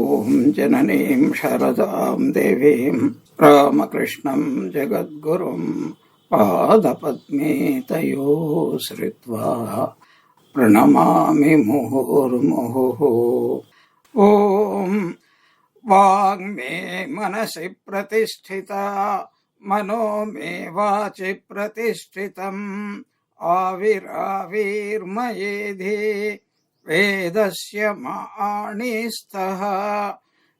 Om Jananim Sharadam Devim Ramakrishnan Jagadgurum Padapadme Tayo Sritva Pranamami Muhurmuhu. Om Vagme Manasi Pratisthita Mano Me Vachi Pratishtitam Aviravir Mayedhi Vedasya Ma'anistaha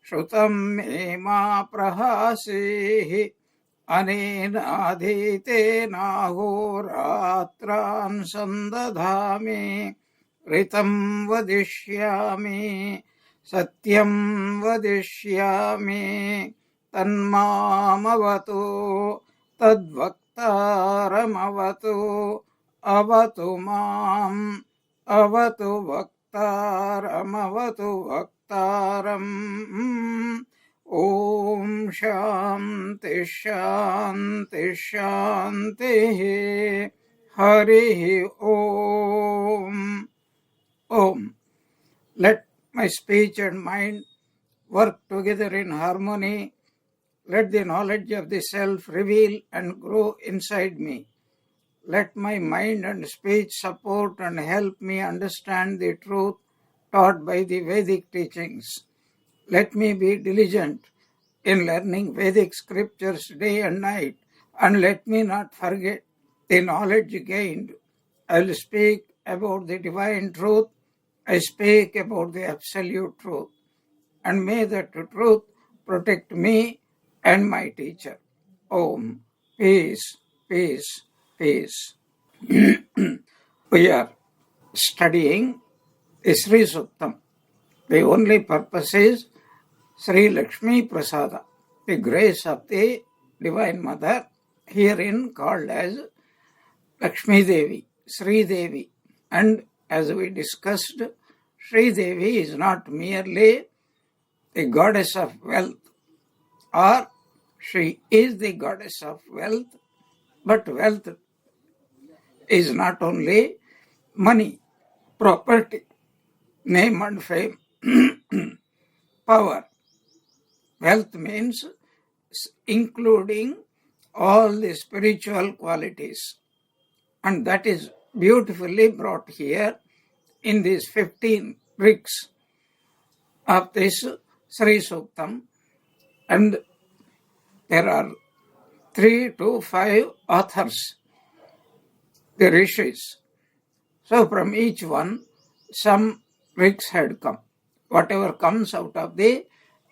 Shrutam Me Ma Prahasihi Anena Adhite Nahoratran Sandadhami Ritam Vadishyami Satyam Vadishyami Tanmamavatu Tadvaktaramavatu Avatu Mam Avatu Vaktaramavatu Vaktaram. Om Shanti Shanti Shanti. Hari Om. Om. Let my speech and mind work together in harmony. Let the knowledge of the self reveal and grow inside me. Let my mind and speech support and help me understand the truth taught by the Vedic teachings. Let me be diligent in learning Vedic scriptures day and night, and let me not forget the knowledge gained. I will speak about the divine truth. I speak about the absolute truth. And may that truth protect me and my teacher. Om. Peace, peace, peace. We are studying the Sri Suktam. The only purpose is Sri Lakshmi Prasada, the grace of the Divine Mother, herein called as Lakshmi Devi, Sri Devi. And as we discussed, Sri Devi is not merely the goddess of wealth, or she is the goddess of wealth, but wealth is not only money, property, name and fame, power. Wealth means including all the spiritual qualities. And that is beautifully brought here in these 15 rigs of this Sri Suktam. And there are 3 to 5 authors, the rishis. So from each one, some rigs had come. Whatever comes out of the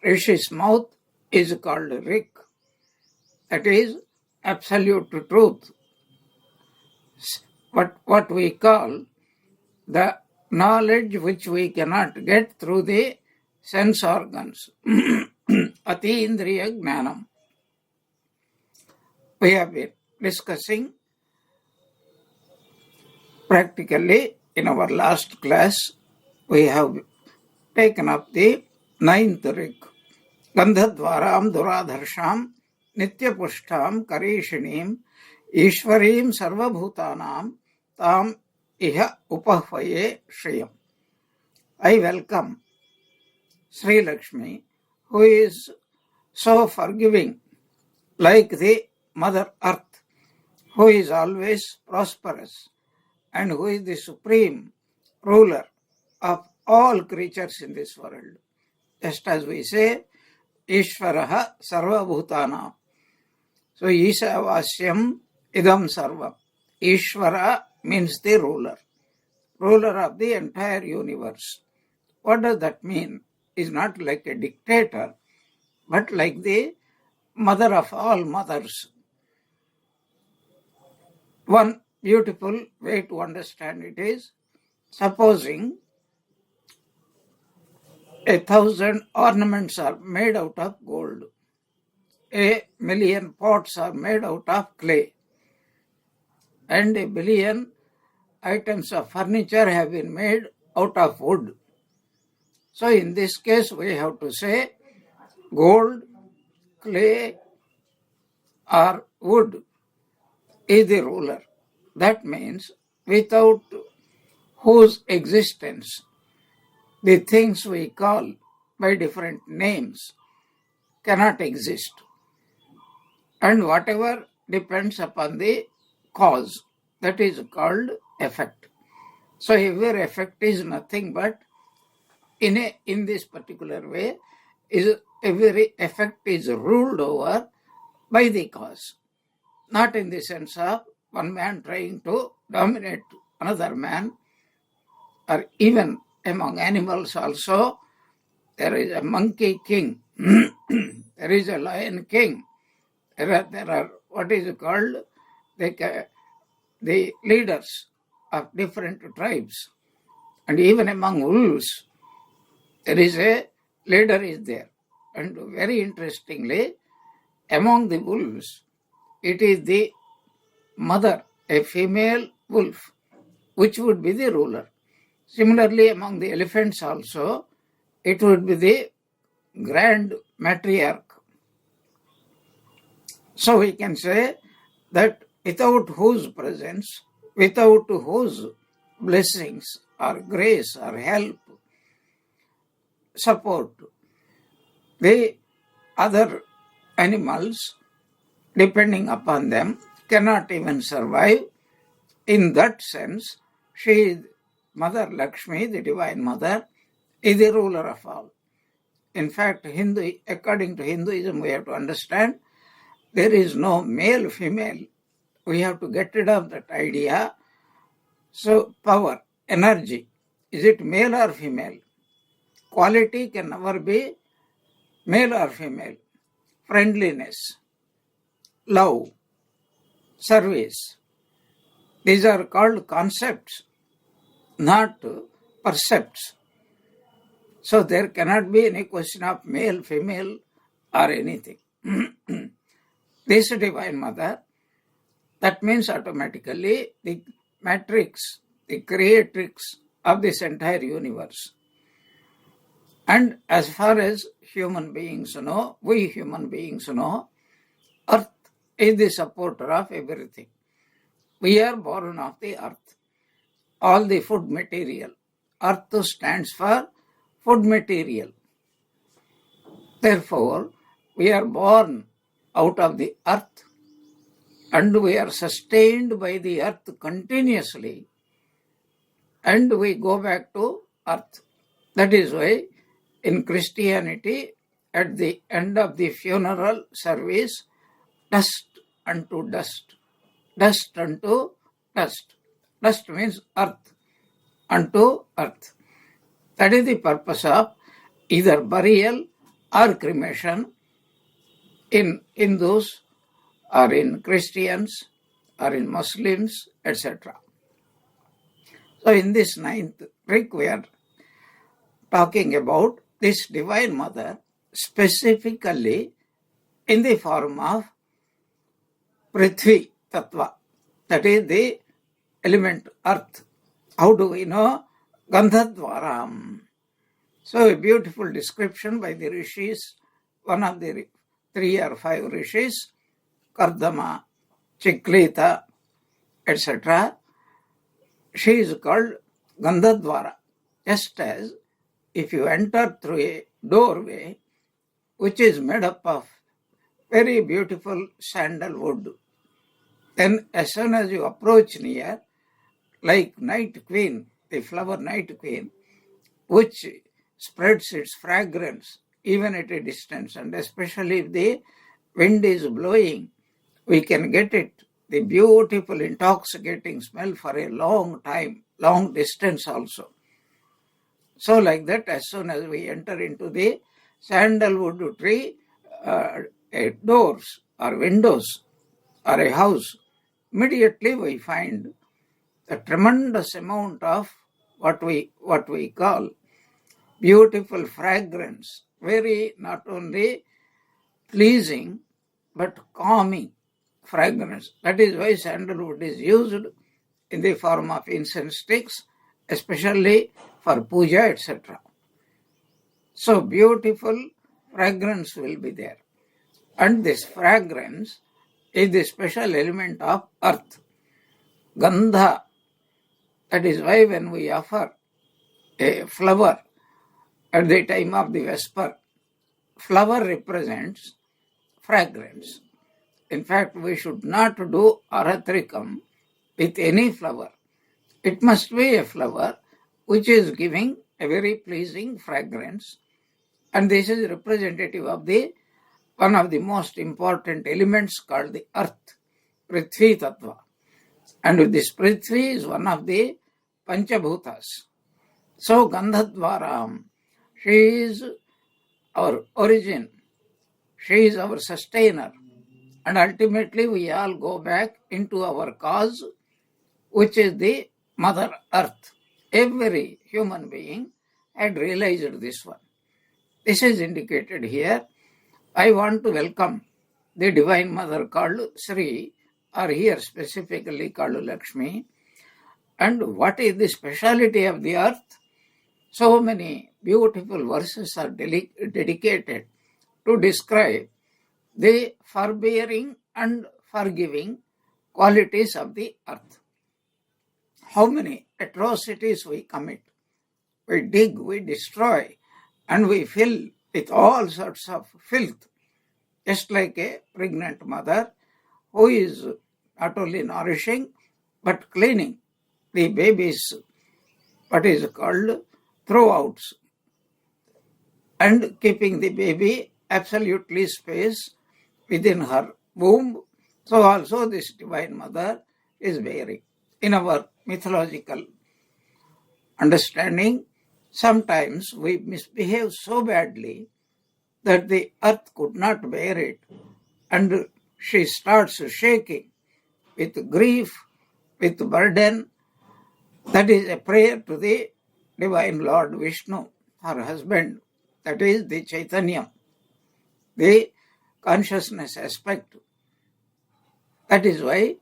rishi's mouth is called rig. That is absolute truth. What we call the knowledge which we cannot get through the sense organs. Atindriya Jnanam. We have been discussing practically in our last class. We have taken up the 9th rig. Gandhadvaram Duradharsham Nityapushtam Karishinim Ishvarim Sarvabhutanam Tam Iha Upahvaye Shriyam. I welcome Sri Lakshmi, who is so forgiving, like the Mother Earth, who is always prosperous, and who is the supreme ruler of all creatures in this world. Just as we say, Ishvaraha Sarvabhutana. So, Ishavasyam Idam Sarvam. Ishvara means the ruler of the entire universe. What does that mean? Is not like a dictator, but like the mother of all mothers. One beautiful way to understand it is, supposing 1,000 ornaments are made out of gold, 1,000,000 pots are made out of clay, and 1,000,000,000 items of furniture have been made out of wood. So in this case, we have to say gold, clay, or wood is the ruler. That means without whose existence the things we call by different names cannot exist. And whatever depends upon the cause, that is called effect. So every effect is nothing but in this particular way, every effect is ruled over by the cause. Not in the sense of one man trying to dominate another man, or even among animals also. There is a monkey king, there is a lion king, there are what is called the leaders of different tribes. And even among wolves, there is a leader is there. And very interestingly, among the wolves, it is the mother, a female wolf, which would be the ruler. Similarly, among the elephants also, it would be the grand matriarch. So we can say that without whose presence, without whose blessings or grace or help, support, the other animals, depending upon them, cannot even survive. In that sense, she is Mother Lakshmi, the Divine Mother, is the ruler of all. In fact, according to Hinduism, we have to understand there is no male, female. We have to get rid of that idea. So power, energy, is it male or female? Quality can never be male or female. Friendliness, love, service, these are called concepts, not percepts. So there cannot be any question of male, female, or anything. This Divine Mother, that means automatically the matrix, the creatrix of this entire universe. And as far as human beings know, we human beings know, Earth is the supporter of everything. We are born of the earth. All the food material. Earth stands for food material. Therefore, we are born out of the earth and we are sustained by the earth continuously, and we go back to earth. That is why in Christianity, at the end of the funeral service, dust unto dust, dust unto dust. Dust means earth, unto earth. That is the purpose of either burial or cremation in Hindus or in Christians or in Muslims, etc. So in this 9th trick, we are talking about this Divine Mother specifically in the form of Prithvi Tattva, that is the element earth. How do we know? Gandhadvaram. So a beautiful description by the rishis, one of the 3 or 5 rishis, Kardama, Chiklita, etc. She is called Gandhadvara, just as if you enter through a doorway which is made up of very beautiful sandalwood, then as soon as you approach near, like Night Queen, the flower Night Queen, which spreads its fragrance even at a distance, and especially if the wind is blowing, we can get it, the beautiful intoxicating smell for a long time, long distance also. So like that, as soon as we enter into the sandalwood tree, doors or windows or a house, immediately we find a tremendous amount of what we call beautiful fragrance, very not only pleasing but calming fragrance. That is why sandalwood is used in the form of incense sticks, especially for puja, etc. So beautiful fragrance will be there. And this fragrance is the special element of earth. Gandha. That is why when we offer a flower at the time of the Vesper, flower represents fragrance. In fact, we should not do aratrikam with any flower. It must be a flower which is giving a very pleasing fragrance. And this is representative of one of the most important elements called the earth, Prithvi Tattva. And this Prithvi is one of the Panchabhutas. So Gandhadvaram, she is our origin, she is our sustainer. And ultimately we all go back into our cause, which is the Mother Earth. Every human being had realized this one. This is indicated here. I want to welcome the Divine Mother called Sri, or here specifically called Lakshmi. And what is the speciality of the earth? So many beautiful verses are dedicated to describe the forbearing and forgiving qualities of the earth. How many atrocities we commit. We dig, we destroy, and we fill with all sorts of filth. Just like a pregnant mother who is not only nourishing but cleaning the baby's, what is called, throwouts, and keeping the baby absolutely space within her womb. So also this Divine Mother is bearing. In our mythological understanding, sometimes we misbehave so badly that the earth could not bear it, and she starts shaking with grief, with burden. That is a prayer to the Divine Lord Vishnu, her husband, that is the Chaitanya, the consciousness aspect. That is why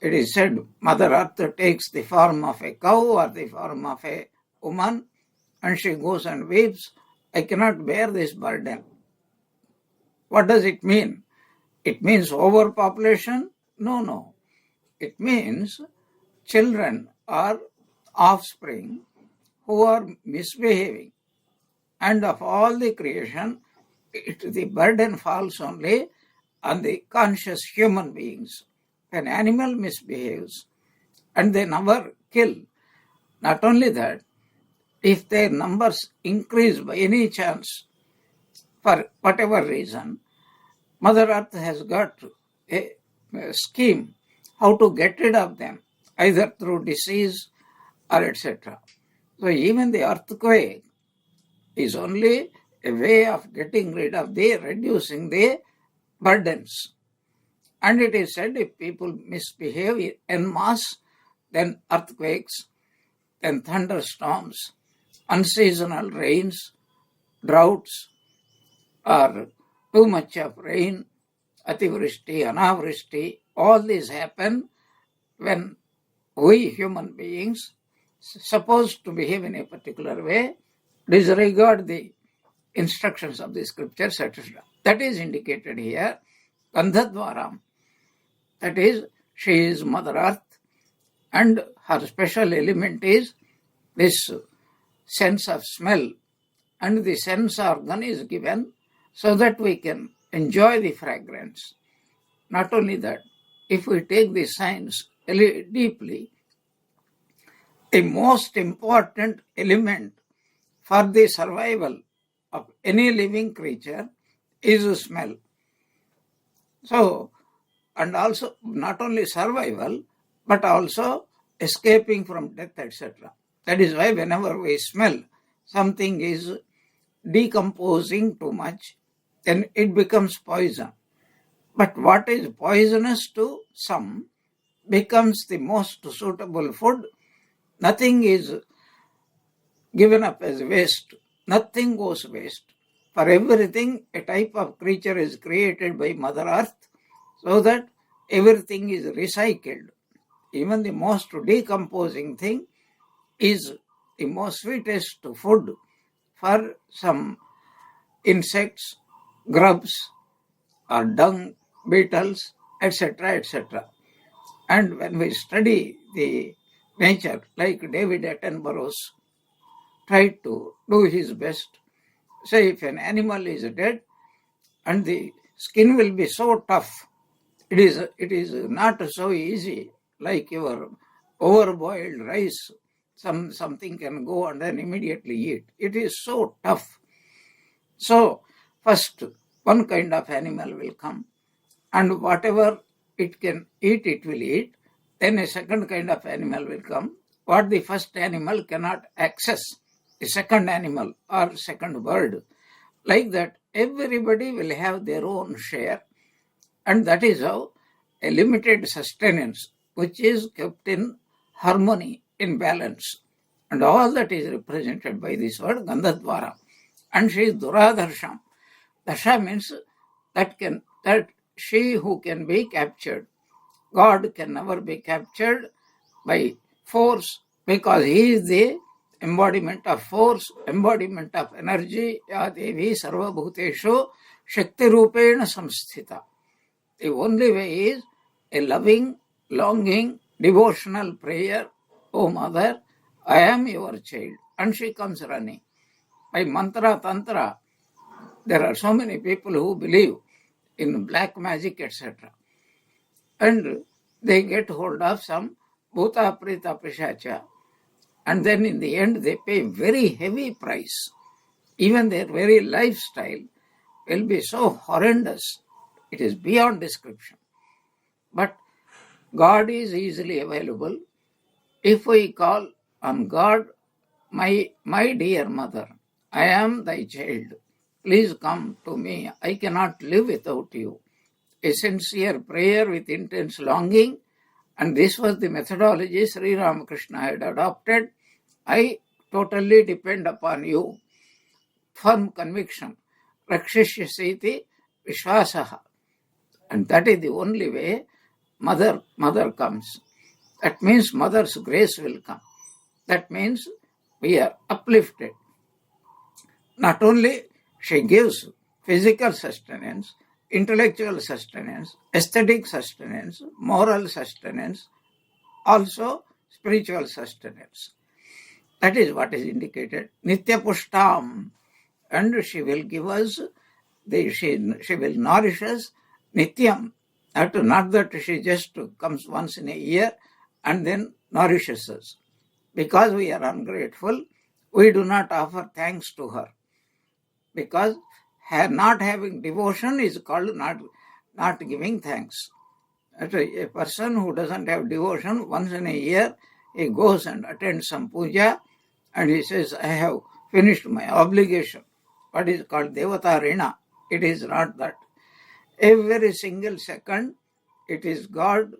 it is said, Mother Earth takes the form of a cow or the form of a woman, and she goes and weeps, I cannot bear this burden. What does it mean? It means overpopulation? No. It means children or offspring who are misbehaving. And of all the creation, the burden falls only on the conscious human beings. An animal misbehaves and they never kill. Not only that, if their numbers increase by any chance, for whatever reason, Mother Earth has got a scheme how to get rid of them, either through disease or etc. So even the earthquake is only a way of getting rid of reducing the burdens. And it is said if people misbehave en masse, then earthquakes, then thunderstorms, unseasonal rains, droughts, or too much of rain, ativrishti, anavrishti, all these happen when we human beings, supposed to behave in a particular way, disregard the instructions of the scriptures, etc. That is indicated here. Gandhadvaram, that is, she is Mother Earth, and her special element is this sense of smell, and the sense organ is given so that we can enjoy the fragrance. Not only that, if we take the science deeply, the most important element for the survival of any living creature is smell. So, and also not only survival, but also escaping from death, etc. That is why whenever we smell something is decomposing too much, then it becomes poison. But what is poisonous to some becomes the most suitable food. Nothing is given up as waste. Nothing goes waste. For everything, a type of creature is created by Mother Earth so that everything is recycled. Even the most decomposing thing is the most sweetest food for some insects, grubs, or dung, beetles, etc., etc. And when we study the nature, like David Attenborough's tried to do his best say if an animal is dead and the skin will be so tough, it is not so easy like your overboiled rice. Something can go and then immediately eat. It is so tough. So first one kind of animal will come, and whatever it can eat, it will eat. Then a second kind of animal will come. What the first animal cannot access, the second animal or second bird. Like that, everybody will have their own share, and that is how a limited sustenance, which is kept in harmony, in balance. And all that is represented by this word Gandhadvara. And she is Duradarsha. Dasha means that she who can be captured. God can never be captured by force, because he is the embodiment of force, embodiment of energy. Ya Devi Sarva Bhuteshu Shakti Rupena Samsthita. The only way is a loving, longing, devotional prayer. Oh Mother, I am your child. And she comes running. By mantra, tantra, there are so many people who believe in black magic, etc. And they get hold of some bhuta, preta, pishacha. And then in the end, they pay very heavy price. Even their very lifestyle will be so horrendous. It is beyond description. But God is easily available. If we call on God, my dear mother, I am thy child. Please come to me. I cannot live without you. A sincere prayer with intense longing. And this was the methodology Sri Ramakrishna had adopted. I totally depend upon you. Firm conviction. Rakshishyasiti vishwasaha. And that is the only way mother comes. That means mother's grace will come. That means we are uplifted. Not only she gives physical sustenance, intellectual sustenance, aesthetic sustenance, moral sustenance, also spiritual sustenance. That is what is indicated. Nitya Pushtam. And she will give us, she will nourish us Nityam. Not that she just comes once in a year and then nourishes us. Because we are ungrateful, we do not offer thanks to her. Because not having devotion is called not giving thanks. A person who doesn't have devotion, once in a year, he goes and attends some puja and he says, I have finished my obligation. What is called Devata Rina. It is not that. Every single second, it is God,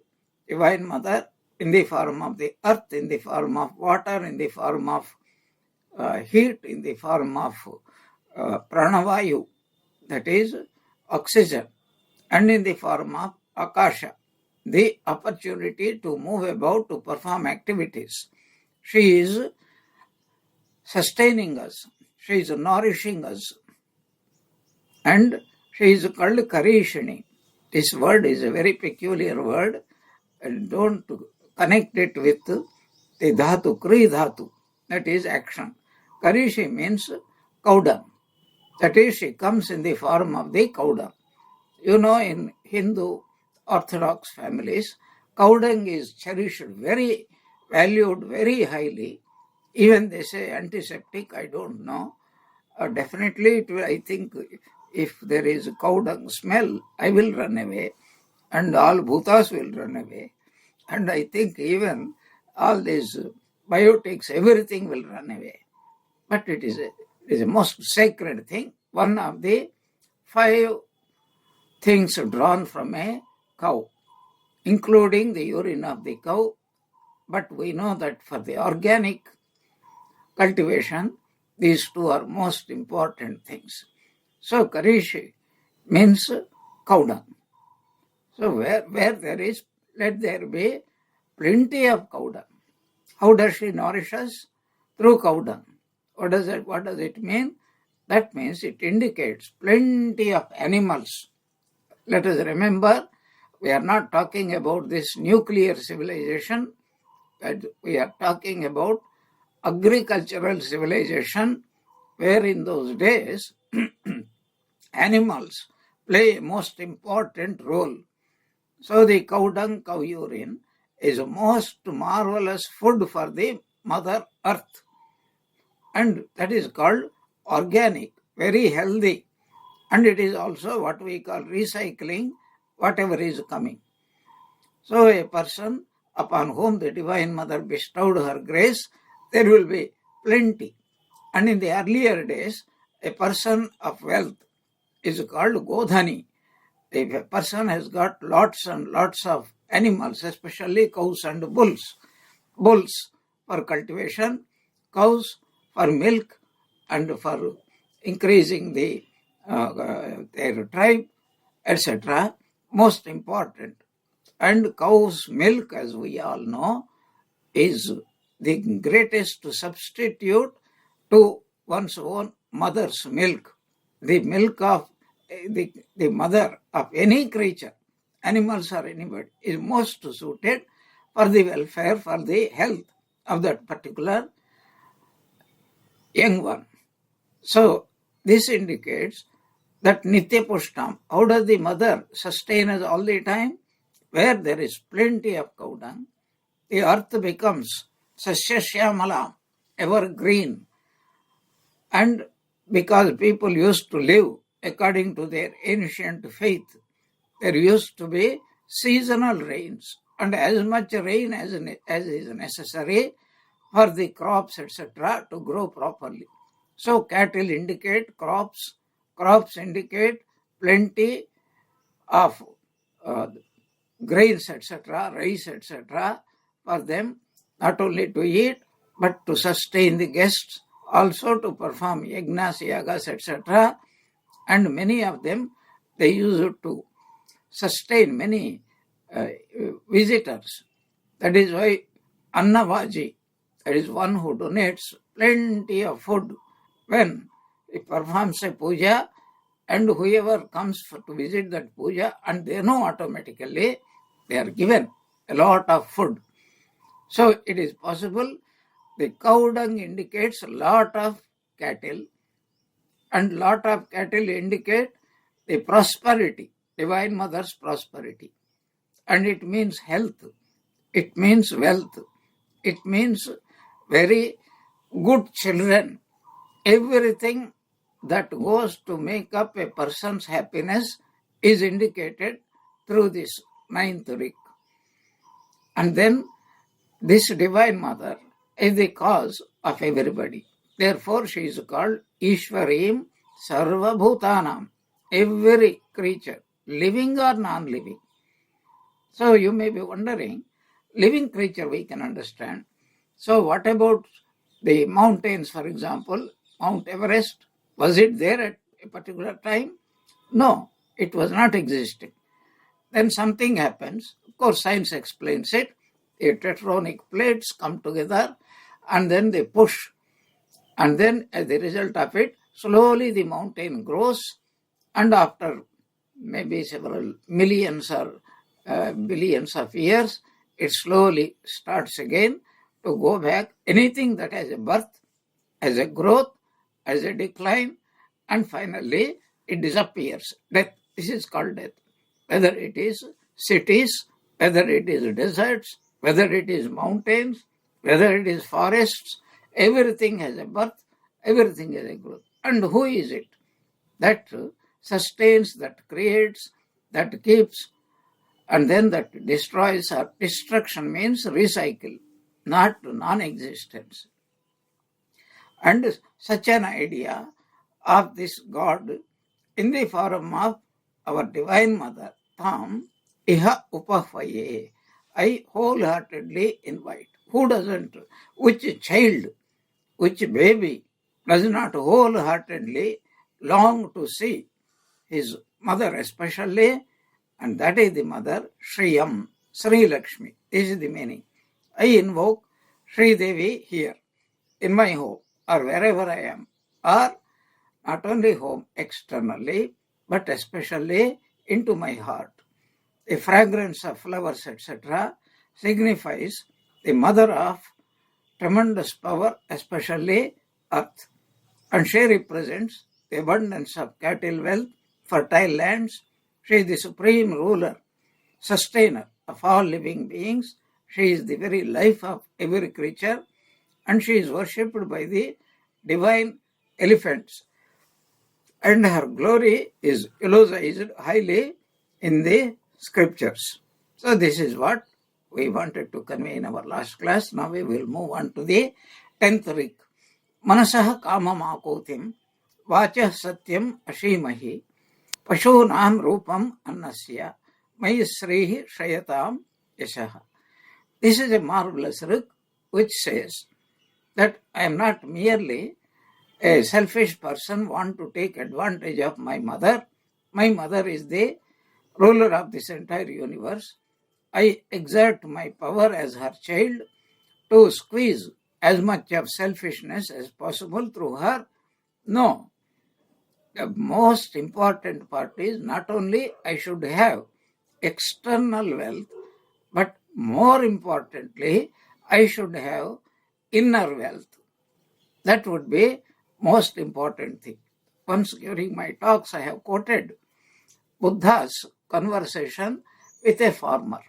Divine Mother, in the form of the earth, in the form of water, in the form of heat, in the form of pranavayu, that is oxygen, and in the form of akasha, the opportunity to move about, to perform activities. She is sustaining us. She is nourishing us. And she is called Karishini. This word is a very peculiar word. And don't connect it with the dhatu, kri dhatu. That is action. Karishi means cow dung. That is, she comes in the form of the cow dung. You know, in Hindu Orthodox families, cow dung is cherished, very valued, very highly. Even they say antiseptic, I don't know. Definitely, it will, I think, if there is a cow dung smell, I will run away, and all bhutas will run away. And I think even all these biotics, everything will run away. But it is a most sacred thing, one of the 5 things drawn from a cow, including the urine of the cow. But we know that for the organic cultivation, these 2 are most important things. So Karishi means cow dung. So where there is, let there be plenty of cow dung. How does she nourish us? Through cow dung. What does it mean? That means it indicates plenty of animals. Let us remember, we are not talking about this nuclear civilization, but we are talking about agricultural civilization where in those days animals play a most important role. So the cow dung, cow urine is a most marvelous food for the Mother Earth. And that is called organic, very healthy. And it is also what we call recycling, whatever is coming. So a person upon whom the Divine Mother bestowed her grace, there will be plenty. And in the earlier days, a person of wealth is called Godhani. If a person has got lots and lots of animals, especially cows and bulls, bulls for cultivation, cows for milk and for increasing their tribe, etc., most important. And cow's milk, as we all know, is the greatest substitute to one's own mother's milk. The milk of the mother of any creature, animals or anybody, is most suited for the welfare, for the health of that particular young one. So this indicates that Nitya Pushtam, how does the mother sustain us all the time? Where there is plenty of cow dung, the earth becomes Sasyashyamala, evergreen. And because people used to live according to their ancient faith, there used to be seasonal rains and as much rain as is necessary for the crops, etc., to grow properly. So cattle indicate crops, crops indicate plenty of grains, etc., rice, etc., for them not only to eat but to sustain the guests, also to perform yagnas, yagas, etc. And many of them, they used to sustain many visitors. That is why Annavaji, that is one who donates plenty of food when he performs a puja, and whoever comes to visit that puja, and they know automatically they are given a lot of food. So it is possible the cow dung indicates a lot of cattle, and lot of cattle indicate the prosperity, Divine Mother's prosperity. And it means health, it means wealth, it means very good children. Everything that goes to make up a person's happiness is indicated through this ninth rig. And then this Divine Mother is the cause of everybody. Therefore, she is called Ishwarim Sarva Bhutanam, every creature, living or non-living. So you may be wondering, living creature we can understand. So what about the mountains, for example, Mount Everest? Was it there at a particular time? No, it was not existing. Then something happens. Of course, science explains it. The tectonic plates come together and then they push. And then as a result of it, slowly the mountain grows, and after maybe several millions or billions of years, it slowly starts again to go back. Anything that has a birth, has a growth, has a decline, and finally it disappears. Death. This is called death. Whether it is cities, whether it is deserts, whether it is mountains, whether it is forests, everything has a birth, everything has a growth. And who is it that sustains, that creates, that keeps, and then that destroys? Or destruction means recycle, not non-existence. And such an idea of this God in the form of our Divine Mother, Tam Iha Upahvaye, I wholeheartedly invite. Who doesn't? Which child, which baby does not wholeheartedly long to see his mother especially, and that is the mother, Shriyam, Sri Lakshmi. This is the meaning. I invoke Sri Devi here, in my home, or wherever I am, or not only home externally, but especially into my heart. The fragrance of flowers, etc., signifies the mother of tremendous power, especially earth. and she represents the abundance of cattle wealth, fertile lands. She is the supreme ruler, sustainer of all living beings. She is the very life of every creature, and she is worshipped by the divine elephants. And her glory is eulogized highly in the scriptures. So this is what we wanted to convey in our last class. Now we will move on to the 10th week. Manasah kamam akotim, vachah satyam ashimahi, pashunam rupam annasya, mayi srihi shayatam yashaha. This is a marvelous rig which says that I am not merely a selfish person want to take advantage of my mother. My mother is the ruler of this entire universe. I exert my power as her child to squeeze as much of selfishness as possible through her. No. The most important part is not only I should have external wealth, but more importantly, I should have inner wealth. That would be most important thing. Once during my talks, I have quoted Buddha's conversation with a farmer.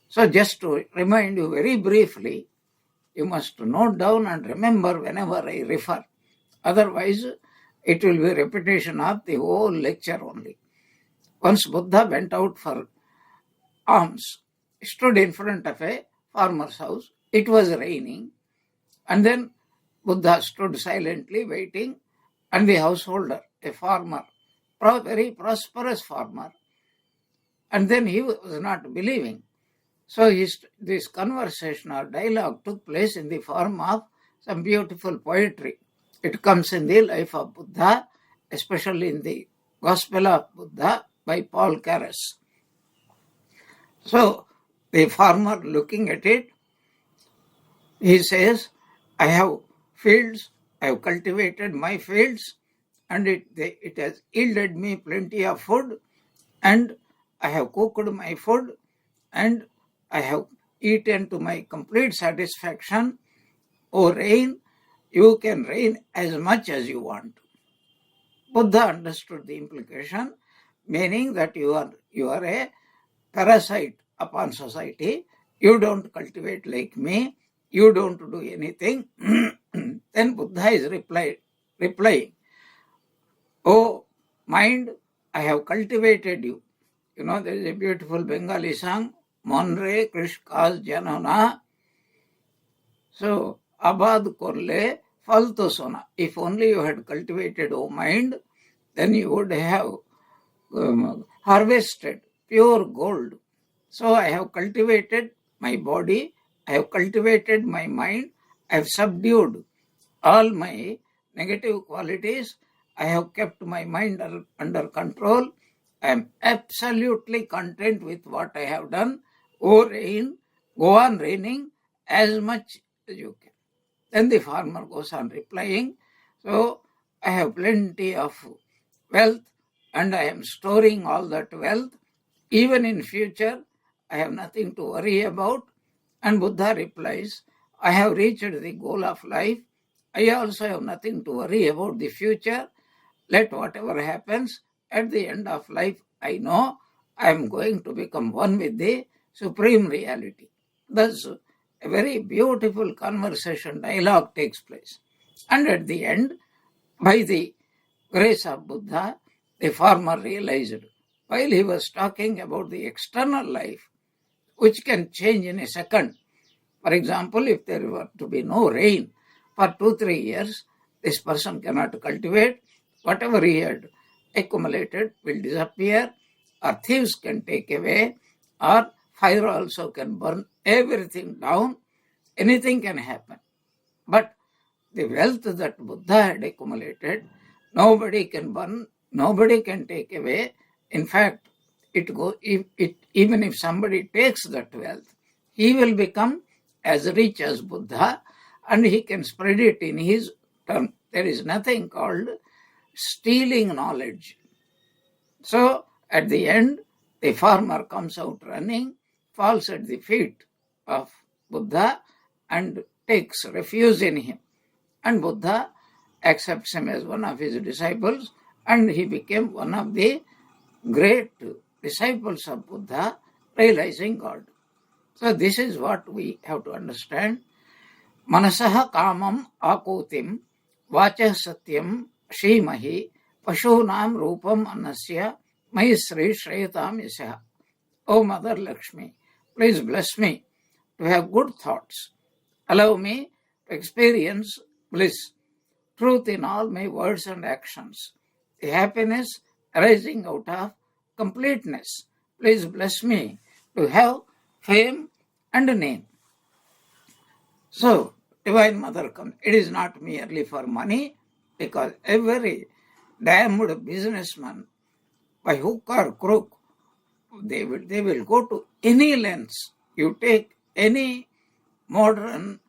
So just to remind you very briefly, you must note down and remember whenever I refer. Otherwise, it will be repetition of the whole lecture only. Once Buddha went out for alms, stood in front of a farmer's house. It was raining, and then Buddha stood silently waiting, and the householder, a farmer, very prosperous farmer, and then he was not believing. So this conversation or dialogue took place in the form of some beautiful poetry. It comes in the life of Buddha, especially in the Gospel of Buddha by Paul Carus. So the farmer looking at it, he says, I have fields, I have cultivated my fields, and it has yielded me plenty of food, and I have cooked my food, and I have eaten to my complete satisfaction. O rain, you can rain as much as you want. Buddha understood the implication, meaning that you are a parasite upon society. You don't cultivate like me. You don't do anything. Then Buddha is replying, oh mind, I have cultivated you. You know, there is a beautiful Bengali song, Monre Krishkas Janana. So, Abad Korle Falto Sona. If only you had cultivated, O mind, then you would have harvested pure gold. So, I have cultivated my body, I have cultivated my mind, I have subdued all my negative qualities, I have kept my mind under control. I am absolutely content with what I have done. O rain, go on raining as much as you can. Then the farmer goes on replying, so I have plenty of wealth and I am storing all that wealth. Even in future, I have nothing to worry about. And Buddha replies, I have reached the goal of life. I also have nothing to worry about the future. Let whatever happens at the end of life, I know I am going to become one with the supreme reality. Thus, a very beautiful conversation, dialogue takes place. And at the end, by the grace of Buddha, the farmer realized, while he was talking about the external life, which can change in a second. For example, if there were to be no rain for 2-3 years, this person cannot cultivate. Whatever he had accumulated will disappear, or thieves can take away, or fire also can burn everything down. Anything can happen. But the wealth that Buddha had accumulated, nobody can burn, nobody can take away. In fact, even if somebody takes that wealth, he will become as rich as Buddha, and he can spread it in his turn. There is nothing called stealing knowledge. So at the end, the farmer comes out running, falls at the feet of Buddha and takes refuge in him. And Buddha accepts him as one of his disciples, and he became one of the great disciples of Buddha, realizing God. So this is what we have to understand. Manasaha kamam akutim vachah satyam shrimahi pashunam rupam anasya mai sri shreyatam yasah. O Mother Lakshmi, please bless me to have good thoughts. Allow me to experience bliss, truth in all my words and actions, the happiness arising out of completeness. Please bless me to have fame and name. So, Divine Mother comes. It is not merely for money, because every damned businessman, by hook or crook, they will go to any lengths. You take any modern,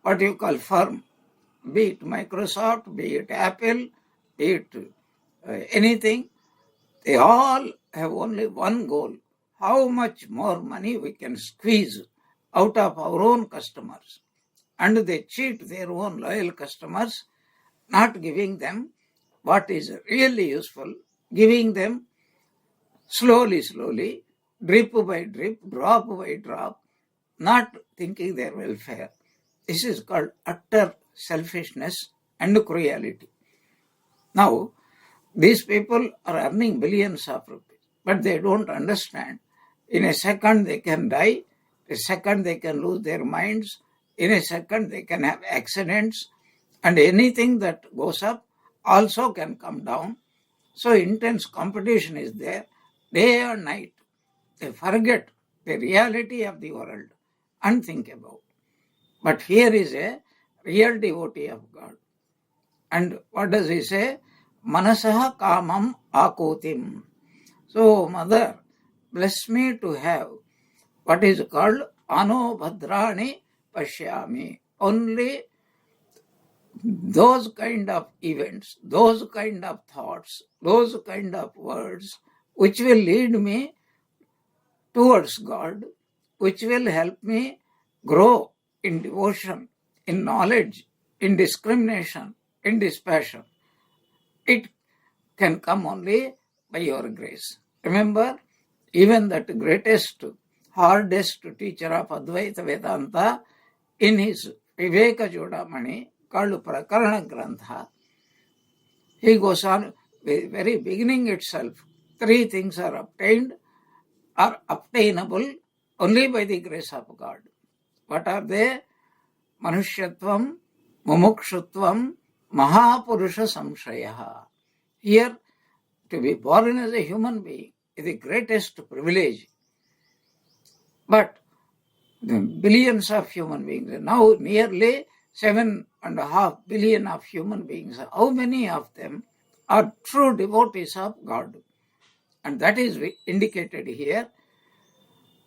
what you call firm, be it Microsoft, be it Apple, be it anything, they all have only one goal: how much more money we can squeeze out of our own customers. And they cheat their own loyal customers, not giving them what is really useful, giving them slowly, drip by drip, drop by drop, not thinking their welfare. This is called utter selfishness and cruelty. Now, these people are earning billions of rupees, but they don't understand. In a second they can die, in a second they can lose their minds, in a second they can have accidents, and anything that goes up also can come down. So intense competition is there, day and night. They forget the reality of the world and think about. But here is a real devotee of God. And what does he say? Manasaha kamam akutim. So, Mother, bless me to have what is called anobhadrani pashyami. Only those kind of events, those kind of thoughts, those kind of words which will lead me towards God, which will help me grow in devotion, in knowledge, in discrimination, in dispassion. It can come only by your grace. Remember, even that greatest, hardest teacher of Advaita Vedanta, in his Viveka Jodamani, called Prakarana Grantha, he goes on, the very beginning itself, three things are obtained, are obtainable only by the grace of God. What are they? Manushyatvam, mumukshutvam, mahapurusha samshaya. Here, to be born as a human being is the greatest privilege. But the billions of human beings, now nearly 7.5 billion of human beings, how many of them are true devotees of God? And that is indicated here,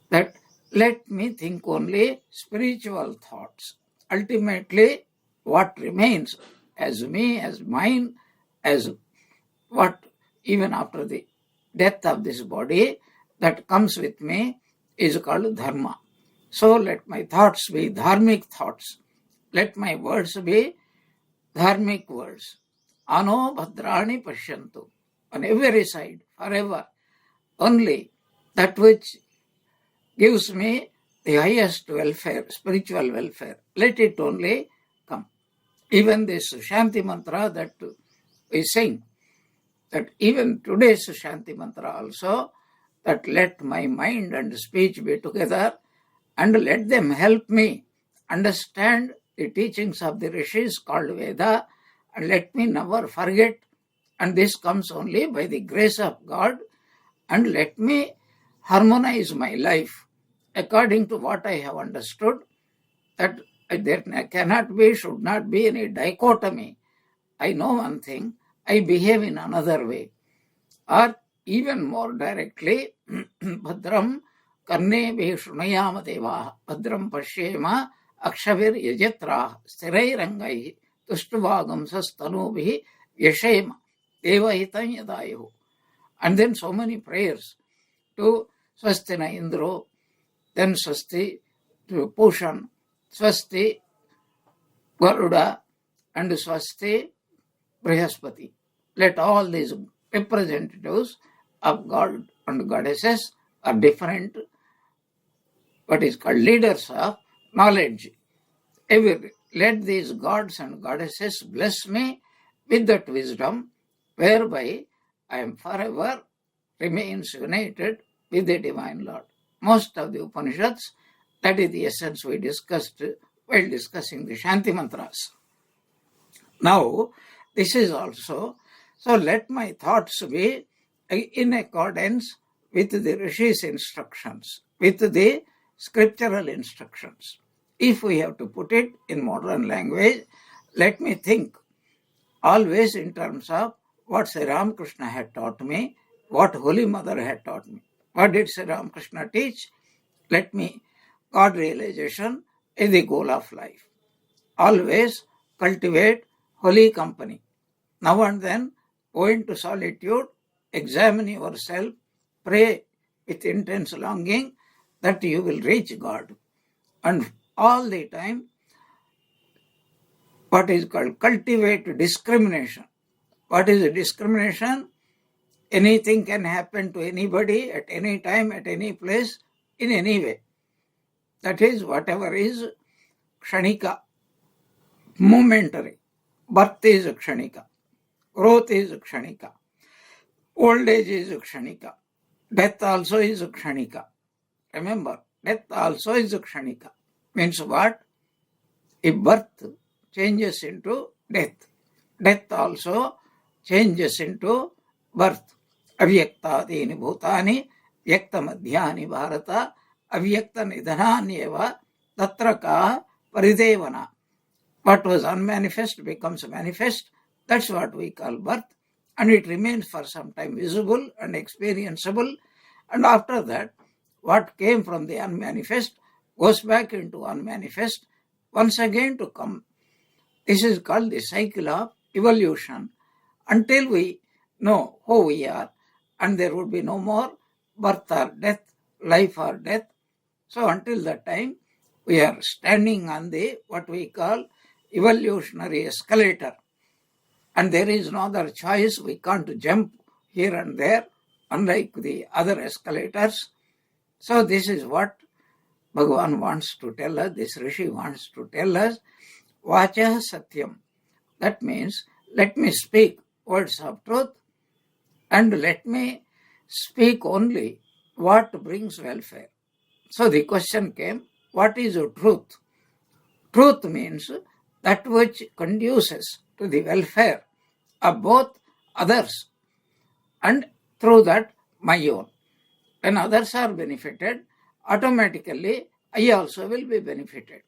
that let me think only spiritual thoughts. Ultimately, what remains as me, as mine, as what even after the death of this body that comes with me is called dharma. So let my thoughts be dharmic thoughts. Let my words be dharmic words. Ano bhadrani pashyantu. On every side, forever. Only that which gives me the highest welfare, spiritual welfare. Let it only come. Even this Shanti mantra that we sing, that even today's Shanti mantra also, that let my mind and speech be together and let them help me understand the teachings of the rishis called Veda, and let me never forget. And this comes only by the grace of God, and let me harmonize my life according to what I have understood, that there cannot be, should not be any dichotomy. I know one thing, I behave in another way. Or even more directly, Bhadram karne bhi shrunayama devaha, Bhadram pashyema akshavir yajatraha, sthirairangai tushtuvagam sastanubhi yashema devahitam yadayu. And then so many prayers to Swastina Indro, then Swasti to Pushan, Swasti Garuda, and Swasti Brihaspati. Let all these representatives of God and goddesses are different, what is called leaders of knowledge. Let these gods and goddesses bless me with that wisdom, whereby I am forever remains united with the Divine Lord. Most of the Upanishads, that is the essence we discussed while discussing the Shanti Mantras. Now, this is also, so let my thoughts be in accordance with the Rishi's instructions, with the scriptural instructions. If we have to put it in modern language, let me think always in terms of what Sri Ramakrishna had taught me, what Holy Mother had taught me. What did Sri Ramakrishna teach? Let me, God realization is the goal of life. Always cultivate holy company. Now and then, go into solitude, examine yourself, pray with intense longing that you will reach God. And all the time, what is called cultivate discrimination. What is discrimination? Anything can happen to anybody at any time, at any place, in any way. That is, whatever is kshanika, momentary. Birth is kshanika. Growth is kshanika. Old age is kshanika. Death also is kshanika. Remember, death also is kshanika. Means what? If birth changes into death, death also changes into birth. Avyaktadini bhutani vyakta madhyani bharata avyakta nidhananyeva tatraka paridevana. What was unmanifest becomes manifest. That's what we call birth. And it remains for some time visible and experienceable. And after that, what came from the unmanifest goes back into unmanifest, once again to come. This is called the cycle of evolution until we know who we are, and there would be no more birth or death, life or death. So until that time, we are standing on the what we call evolutionary escalator. And there is no other choice. We can't jump here and there, unlike the other escalators. So this is what Bhagavan wants to tell us, this Rishi wants to tell us. Vachah Satyam. That means, let me speak words of truth, and let me speak only what brings welfare. So the question came, what is truth? Truth means that which conduces to the welfare of both others and through that my own. When others are benefited, automatically I also will be benefited.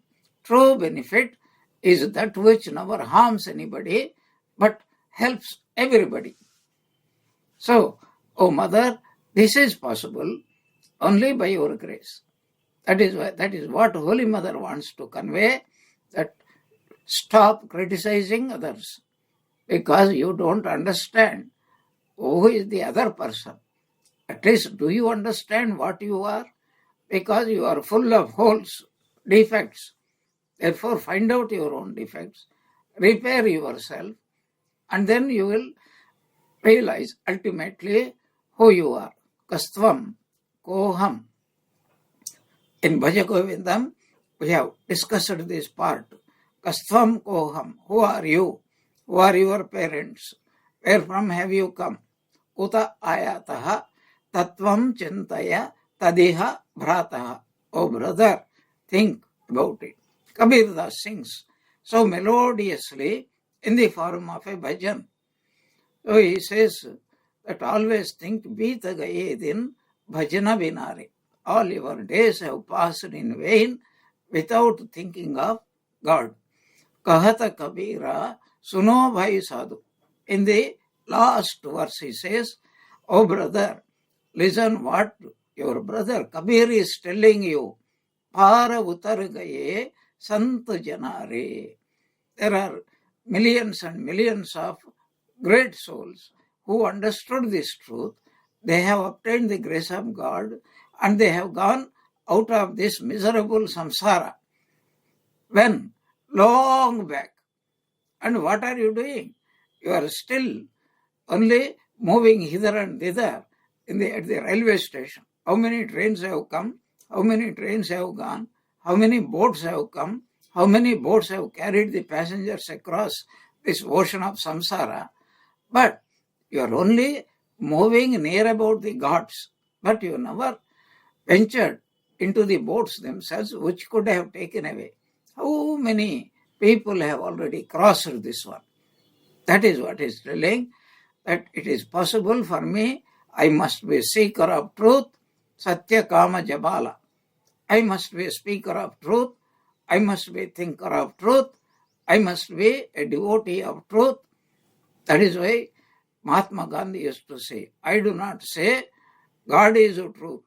True benefit is that which never harms anybody but helps everybody. So, O Mother, this is possible only by your grace. That is what Holy Mother wants to convey, that stop criticizing others because you don't understand who is the other person. At least do you understand what you are? Because you are full of holes, defects. Therefore, find out your own defects, repair yourself, and then you will realize ultimately who you are. Kastvam, koham. In Bhaja Govindam, we have discussed this part. Kastvam koham. Who are you? Who are your parents? Where from have you come? Uta ayataha tatvam chintaya tadiha bhrataha. Oh brother, think about it. Kabir Das sings so melodiously in the form of a bhajan. So he says that always think, Bita gaye din bhajana binare. All your days have passed in vain without thinking of God. Kahata Kabira suno bhai sadhu. In the last verse he says, oh brother, listen what your brother Kabir is telling you. Para utar gaye sant janare. There are millions and millions of great souls who understood this truth. They have obtained the grace of God and they have gone out of this miserable samsara. When? Long back. And what are you doing? you are still only moving hither and thither at the railway station. How many trains have come? How many trains have gone? How many boats have come? How many boats have carried the passengers across this ocean of samsara? But you are only moving near about the gods, but you never ventured into the boats themselves, which could have taken away. How many people have already crossed this one? That is what is telling, that it is possible for me. I must be a seeker of truth, Satya Kama Jabala. I must be a speaker of truth. I must be a thinker of truth. I must be a devotee of truth. That is why Mahatma Gandhi used to say, I do not say God is the truth.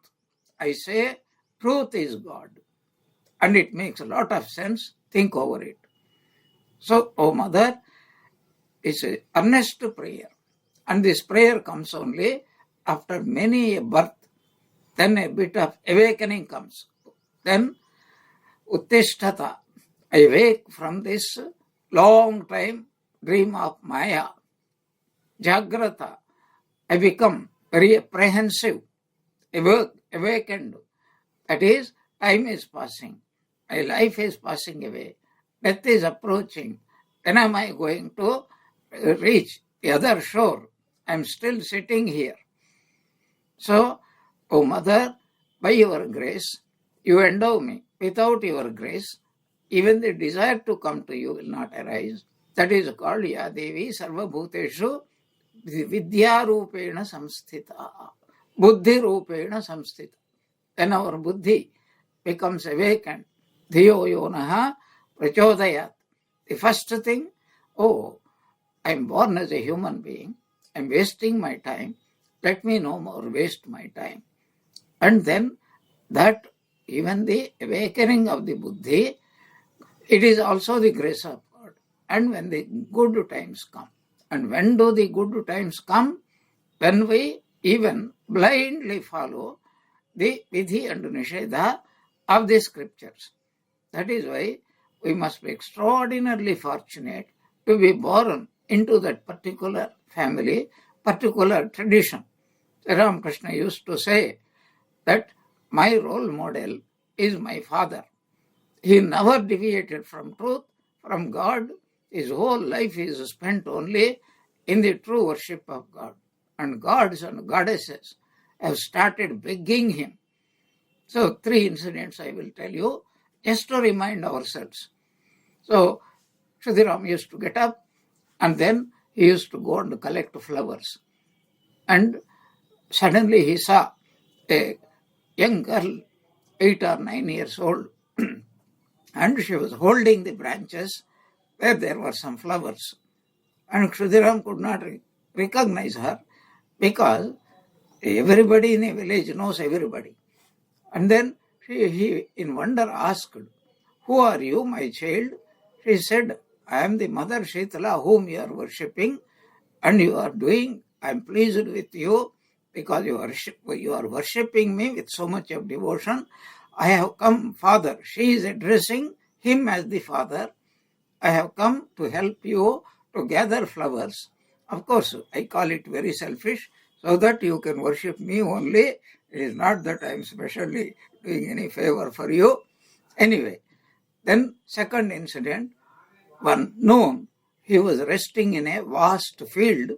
I say truth is God. And it makes a lot of sense. Think over it. So, oh Mother, it's an earnest prayer. And this prayer comes only after many a birth. Then a bit of awakening comes. Then Uttishtata, I wake from this long time dream of Maya. Jagrata, I become very apprehensive, awakened. That is, time is passing. My life is passing away. Death is approaching. When am I going to reach the other shore? I am still sitting here. So, O Mother, by your grace, you endow me. Without your grace, even the desire to come to you will not arise. That is called Ya Devi Sarva Bhuteshu Vidya Rupena Samsthita. Buddhi Rupena Samsthita. Then our buddhi becomes awakened. Dhiyo yonaha prachodayat. The first thing, oh, I am born as a human being. I am wasting my time. Let me no more waste my time. And then that even the awakening of the buddhi, it is also the grace of God. And when the good times come, and when do the good times come? When we even blindly follow the vidhi and nishedha of the scriptures. That is why we must be extraordinarily fortunate to be born into that particular family, particular tradition. Ramakrishna used to say that my role model is my father. He never deviated from truth, from God. His whole life is spent only in the true worship of God. And gods and goddesses have started begging him. So 3 incidents I will tell you just to remind ourselves. So Shuddhiram used to get up and then he used to go and collect flowers. And suddenly he saw a young girl, 8 or 9 years old, and she was holding the branches where there were some flowers. And Shuddhiram could not recognize her because everybody in a village knows everybody. And then he in wonder asked, who are you, my child? She said, I am the mother Shitala whom you are worshipping, and you are doing, I am pleased with you because you are worshipping me with so much of devotion. I have come, Father. She is addressing him as the Father. I have come to help you to gather flowers. Of course, I call it very selfish, so that you can worship me only. It is not that I am specially doing any favor for you. Anyway, then second incident, one noon, he was resting in a vast field.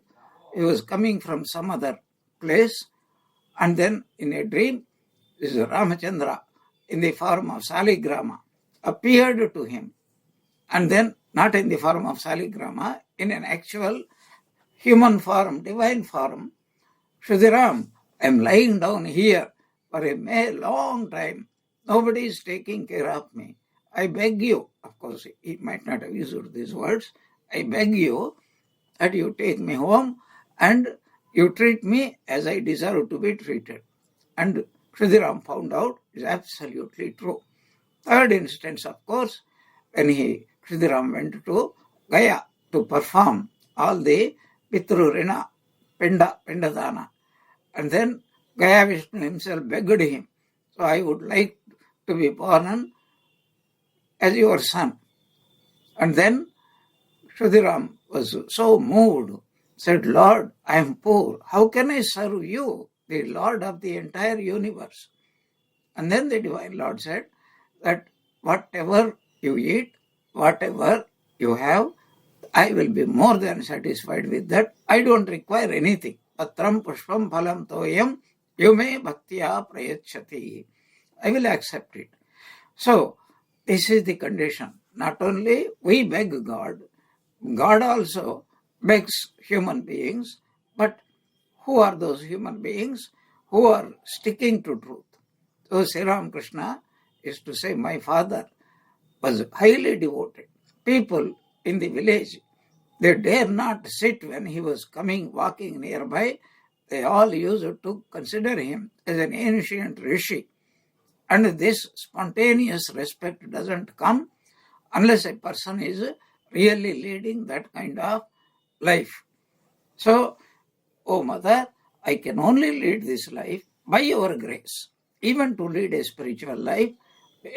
He was coming from some other place, and then in a dream, this Ramachandra, in the form of Saligrama, appeared to him. And then, not in the form of Saligrama, in an actual human form, divine form, Shuddhiram, I am lying down here for a long time. Nobody is taking care of me. I beg you, of course, he might not have used these words, I beg you that you take me home and you treat me as I deserve to be treated. And Shuddhiram found out is absolutely true. Third instance, of course, when Shuddhiram went to Gaya to perform all the Pitru Rina, Pindadana. And then Gaya Vishnu himself begged him, so I would like to be born as your son. And then Shuddhiram was so moved, said, Lord, I am poor. How can I serve you, the Lord of the entire universe? And then the Divine Lord said that whatever you eat, whatever you have, I will be more than satisfied with that. I don't require anything. Patram pushpam phalam toyam yume bhaktiya prayachati. I will accept it. So, this is the condition. Not only we beg God, God also begs human beings, but who are those human beings who are sticking to truth? So Sri Ramakrishna is to say, my father was highly devoted. People in the village, they dare not sit when he was coming, walking nearby. They all used to consider him as an ancient rishi. And this spontaneous respect doesn't come unless a person is really leading that kind of life. So, oh mother, I can only lead this life by your grace. Even to lead a spiritual life,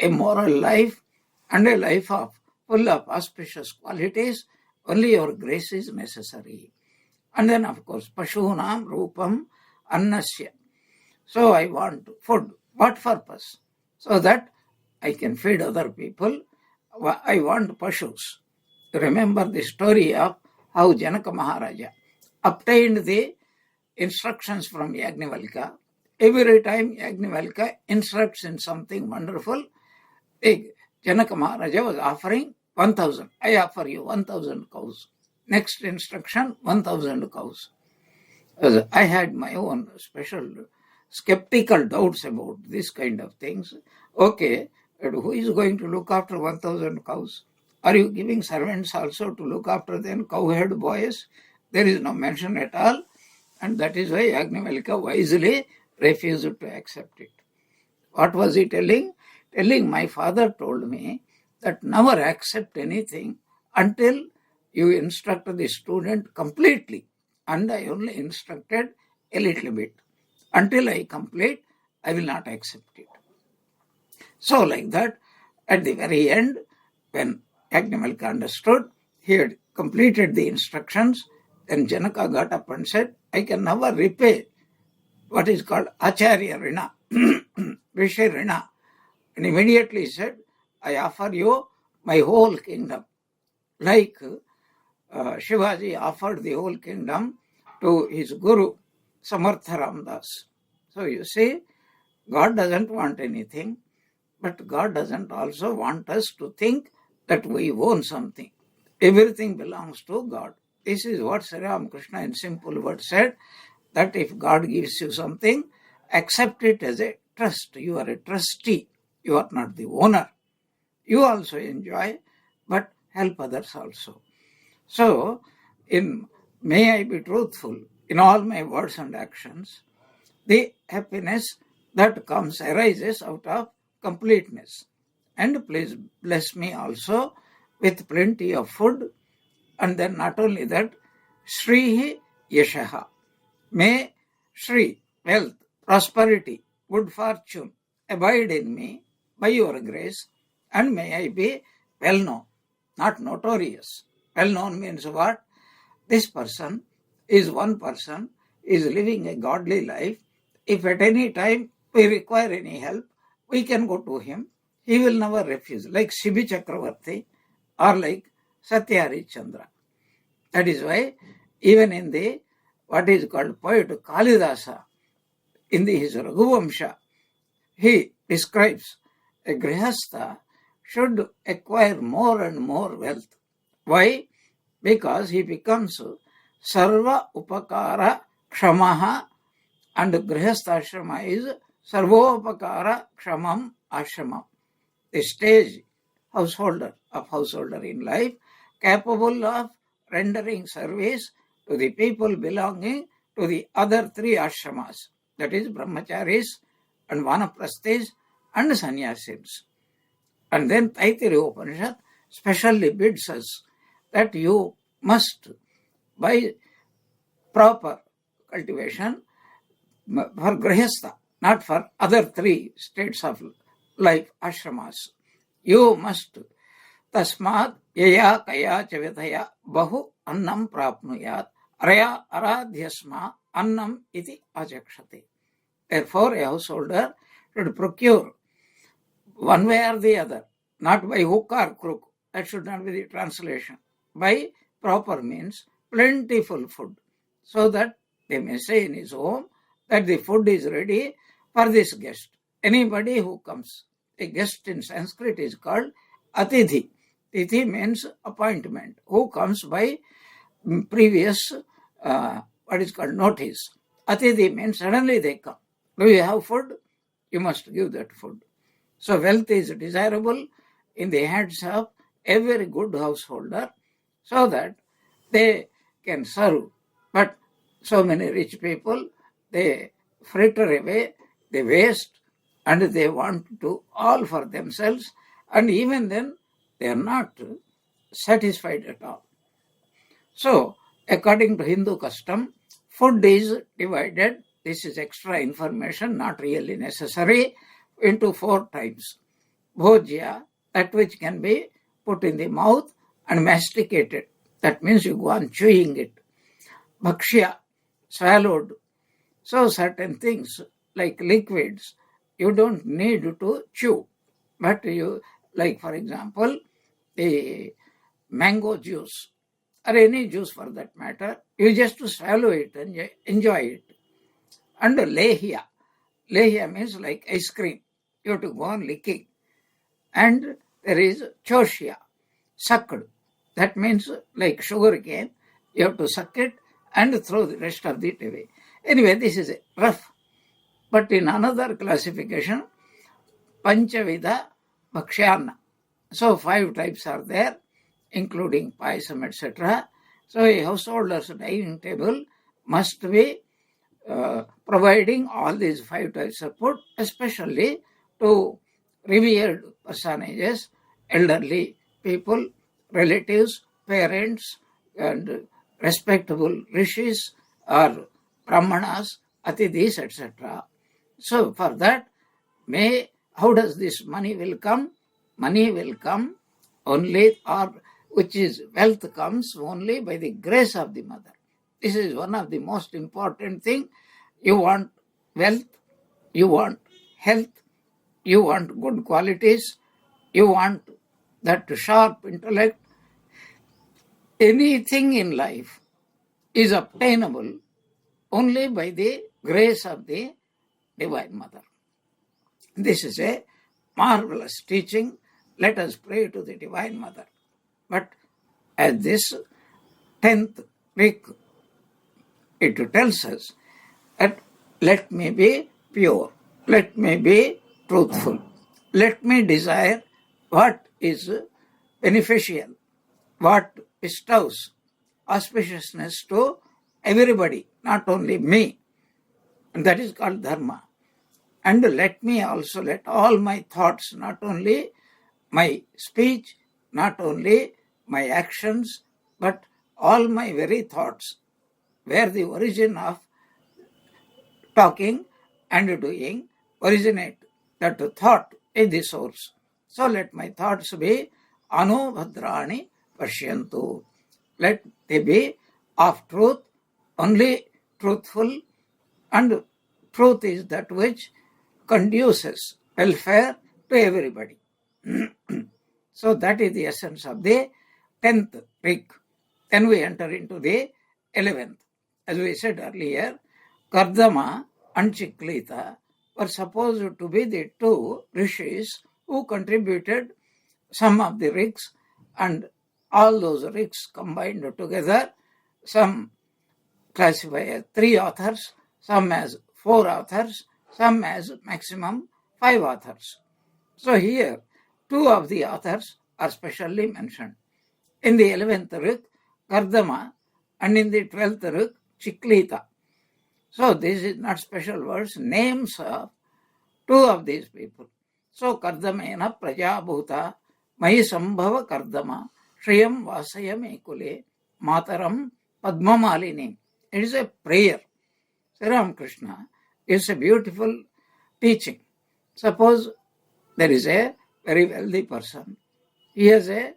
a moral life, and a life full of auspicious qualities, only your grace is necessary. And then, of course, Pashunam Rupam Annasya. So I want food. What purpose? So that I can feed other people. I want Pashus. Remember the story of how Janaka Maharaja obtained the instructions from Yajnavalkya. Every time Yajnavalkya instructs in something wonderful, Janaka Maharaja was offering 1,000. I offer you 1,000 cows. Next instruction, 1,000 cows. I had my own special skeptical doubts about this kind of things. Okay, but who is going to look after 1,000 cows? Are you giving servants also to look after them, cowherd boys? There is no mention at all. And that is why Yajnavalkya wisely refused to accept it. What was he telling? Telling, my father told me that never accept anything until you instruct the student completely. And I only instructed a little bit. Until I complete, I will not accept it. So like that, at the very end, when Yajnavalkya understood, he had completed the instructions, then Janaka got up and said, I can never repay what is called Acharya Rina, Rishi Rina. And immediately said, I offer you my whole kingdom. Like Shivaji offered the whole kingdom to his guru, Samartha Ramdas. So you see, God doesn't want anything, but God doesn't also want us to think that we own something. Everything belongs to God. This is what Sri Ramakrishna in simple words said, that if God gives you something, accept it as a trust. You are a trustee. You are not the owner. You also enjoy, but help others also. So, may I be truthful in all my words and actions. The happiness that arises out of completeness. And please bless me also with plenty of food. And then not only that, Shrihi Yashaha. May Shri, wealth, prosperity, good fortune abide in me by your grace, and may I be well known, not notorious. Well known means what? This person is one person, is living a godly life. If at any time we require any help, we can go to him. He will never refuse, like Shibi Chakravarti or like Satya Harishchandra. That is why even in the what is called poet Kalidasa, in his Raghuvamsha, he describes a grihastha should acquire more and more wealth. Why? Because he becomes sarva upakara kshamaha, and grihastha ashrama is sarvopakara kshamam ashramam. The stage householder in life, capable of rendering service to the people belonging to the other three ashramas, that is brahmacharis and vanaprasthis and sannyasins. And then Taittiriya Upanishad specially bids us that you must, by proper cultivation, for grihastha, not for other three states of life, ashramas, you must tasmat yaya kaya chavidaya bahu annam prapnuyat araya aradhyasma annam iti achakshati. Therefore, a householder should procure one way or the other, not by hook or crook. That should not be the translation. By proper means, plentiful food, so that they may say in his home that the food is ready for this guest. Anybody who comes, a guest in Sanskrit is called Atithi. Tithi means appointment, who comes by previous, what is called notice. Atithi means suddenly they come. Do you have food? You must give that food. So wealth is desirable in the hands of every good householder so that they can serve. But so many rich people, they fritter away, they waste, and they want to all for themselves, and even then they are not satisfied at all. So, according to Hindu custom, food is divided, this is extra information, not really necessary, into 4 types. Bhojya, that which can be put in the mouth and masticated. That means you go on chewing it. Bhakshya, swallowed. So certain things like liquids, you don't need to chew. But you, like for example, the mango juice or any juice for that matter, you just swallow it and enjoy it. And lehya. Lehya means like ice cream. You have to go on licking. And there is choshya, sucked. That means like sugar cane, you have to suck it and throw the rest of it away. Anyway, this is rough. But in another classification, Panchavida Bhakshyana. So 5 types are there, including paisam, etc. So a householder's dining table must be providing all these 5 types of food, especially to revered personages, elderly people, relatives, parents, and respectable rishis or brahmanas, atidhis, etc. So for that, how does this money will come? Money will come only, or which is wealth comes only by the grace of the mother. This is one of the most important thing. You want wealth, you want health, you want good qualities, you want that sharp intellect. Anything in life is obtainable only by the grace of the Divine Mother. This is a marvelous teaching. Let us pray to the Divine Mother. But as this 10th week, it tells us that let me be pure, let me be truthful, let me desire what is beneficial, what bestows auspiciousness to everybody, not only me. And that is called dharma. And let me also let all my thoughts, not only my speech, not only my actions, but all my very thoughts, where the origin of talking and doing originate, that thought is the source. So let my thoughts be anubhadrani pashyantu. Let they be of truth, only truthful, and truth is that which conduces welfare to everybody. So that is the essence of the 10th week. Then we enter into the 11th. As we said earlier, Kardama and Chiklita were supposed to be the 2 rishis who contributed some of the rigs, and all those rigs combined together, some classify as 3 authors, some as 4 authors, some as maximum 5 authors. So here, 2 of the authors are specially mentioned. In the 11th rig, Kardama, and in the 12th rig, Chiklita. So this is not special words, names of 2 of these people. So Kardamena Prajabhuta Mahi Sambhava Kardama Shriyam Vasayam Ekule Mataram Padmamalini. It is a prayer. Sri Ramakrishna is a beautiful teaching. Suppose there is a very wealthy person. He has a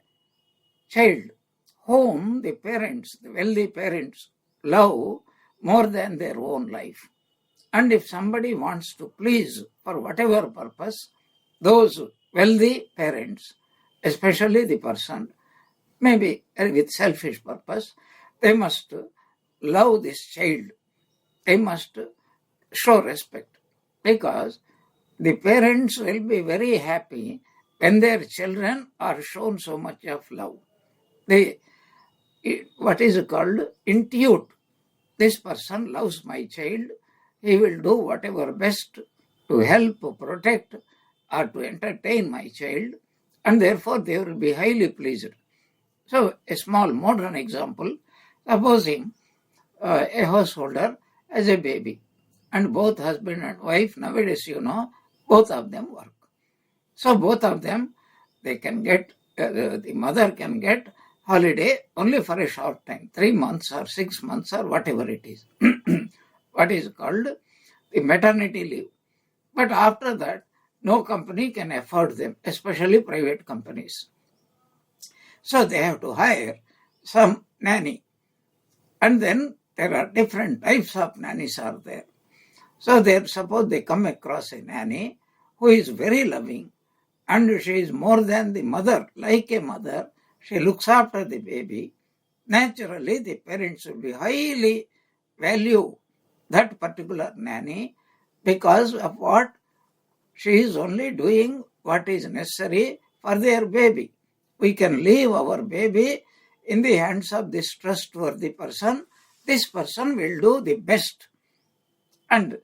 child whom the parents, the wealthy parents, love more than their own life. And if somebody wants to please for whatever purpose, those wealthy parents, especially the person, maybe with selfish purpose, they must love this child. They must show respect, because the parents will be very happy when their children are shown so much of love. They, what is called, intuit. This person loves my child. He will do whatever best to help, protect, or to entertain my child, and therefore they will be highly pleased. So, a small modern example, supposing a householder has a baby, and both husband and wife, nowadays, both of them work. So, both of them, they can get, the mother can get holiday only for a short time, 3 months or 6 months or whatever it is. What is called the maternity leave. But after that, no company can afford them, especially private companies. So they have to hire some nanny. And then there are different types of nannies are there. So suppose they come across a nanny who is very loving, and she is more than the mother, like a mother. She looks after the baby. Naturally, the parents will be highly value that particular nanny, because of what? She is only doing what is necessary for their baby. We can leave our baby in the hands of this trustworthy person. This person will do the best. And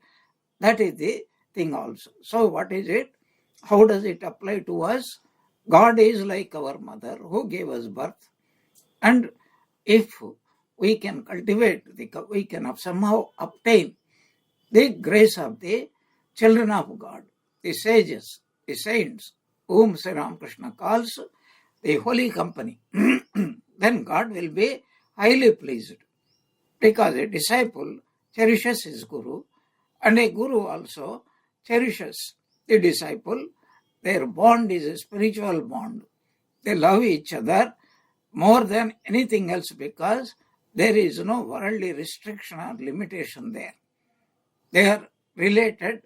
that is the thing also. So what is it? How does it apply to us? God is like our mother who gave us birth. And if we can cultivate, we can somehow obtain the grace of the children of God, the sages, the saints, whom Sri Ramakrishna calls the holy company, then God will be highly pleased, because a disciple cherishes his guru, and a guru also cherishes the disciple. Their bond is a spiritual bond. They love each other more than anything else, because there is no worldly restriction or limitation there. They are related,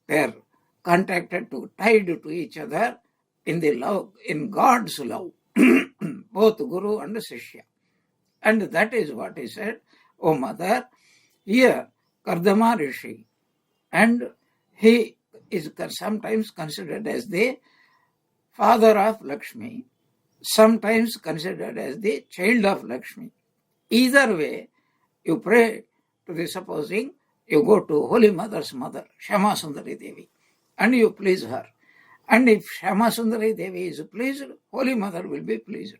they are contacted to, tied to each other in the love, in God's love, both Guru and Sishya. And that is what he said, O mother, here Kardama Rishi, and he is sometimes considered as the father of Lakshmi, sometimes considered as the child of Lakshmi. Either way, you pray to the, supposing you go to Holy Mother's mother, Shama Sundari Devi, and you please her. And if Shama Sundari Devi is pleased, Holy Mother will be pleased.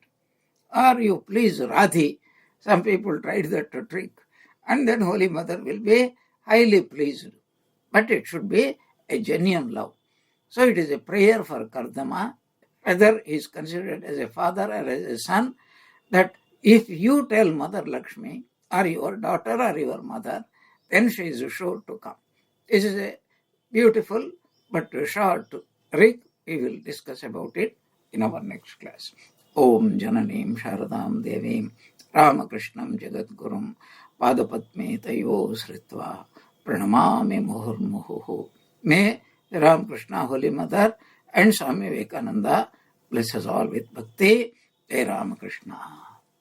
Or you please Radhi. Some people tried that trick. And then Holy Mother will be highly pleased. But it should be a genuine love. So it is a prayer for Kardama, whether he is considered as a father or as a son, that if you tell Mother Lakshmi, or your daughter or your mother, then she is sure to come. This is a beautiful but short trick. We will discuss about it in our next class. Om Jananim Sharadam Devim Ramakrishnam Jagadgurum Padapatme Tayo Sritva Pranamami Muhurmuhu. May Ramakrishna, Holy Mother, and Swami Vivekananda bless us all with bhakti. Jai Ramakrishna.